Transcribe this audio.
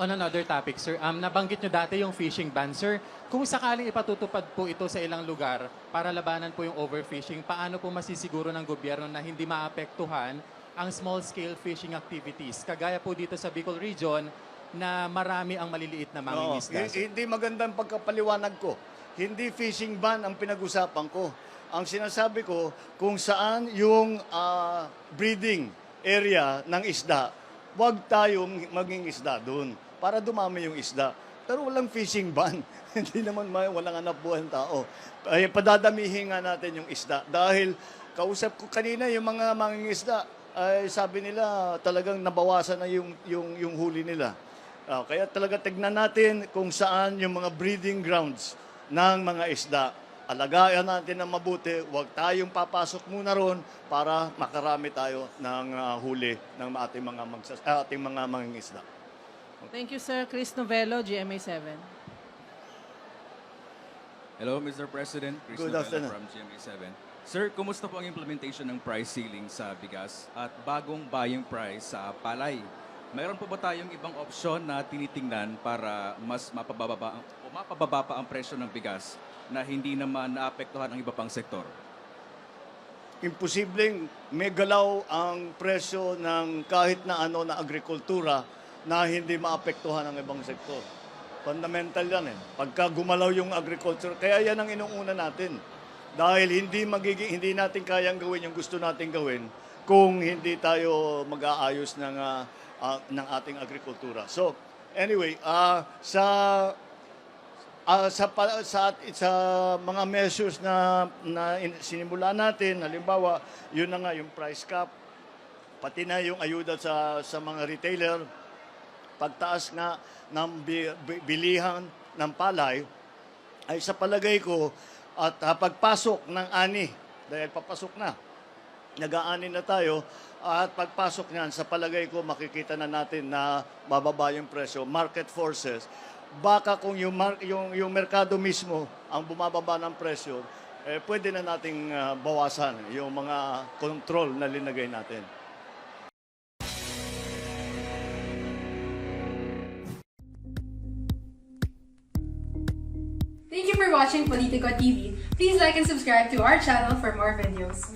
On another topic, sir, nabanggit nyo dati yung fishing ban, sir. Kung sakaling ipatutupad po ito sa ilang lugar para labanan po yung overfishing, paano po masisiguro ng gobyerno na hindi maapektuhan ang small-scale fishing activities? Kagaya po dito sa Bicol Region na marami ang maliliit na mangingisda. Hindi magandang pagkapaliwanag ko. Hindi fishing ban ang pinag-usapan ko. Ang sinasabi ko, kung saan yung breeding area ng isda, huwag tayong maging isda doon para dumami yung isda. Pero walang fishing ban. Hindi naman walang hanap buhay ng tao. Ay, padadamihin nga natin yung isda. Dahil kausap ko kanina yung mga mangingisda, ay sabi nila talagang nabawasan na yung huli nila. Kaya talaga tignan natin kung saan yung mga breeding grounds ng mga isda. Alagaan natin ng mabuti, huwag tayong papasok muna ron para makarami tayo ng huli ng ating mga mangingisda. Thank you, Sir. Chris Novello, GMA7. Hello, Mr. President. Chris Good Novella afternoon. from GMA7. Sir, kumusta po ang implementation ng price ceiling sa bigas at bagong buying price sa palay? Mayroon po ba tayong ibang opsyon na tinitingnan para mas mapababa pa ang presyo ng bigas na hindi naman naapektuhan ang iba pang sektor? Imposibleng may galaw ang presyo ng kahit na ano na agrikultura na hindi maapektuhan ang ibang sektor. Fundamental yan eh. Pagka gumalaw yung agriculture, kaya yan ang inuuna natin. Dahil hindi natin kayang gawin yung gusto natin gawin kung hindi tayo mag-aayos ng ating agrikultura. So, anyway, sa mga measures na sinimula natin, halimbawa, yun na nga yung price cap, pati na yung ayuda sa mga retailer, pagtaas nga ng bilihan ng palay, ay sa palagay ko, at pagpasok ng ani, dahil papasok na, nag-aani na tayo, at pagpasok niyan, sa palagay ko, makikita na natin na bababa yung presyo, market forces. Baka kung yung merkado mismo ang bumababa ng presyo, pwede na nating bawasan yung mga control na linagay natin. Thank you for watching Politico TV. Please like and subscribe to our channel for more videos.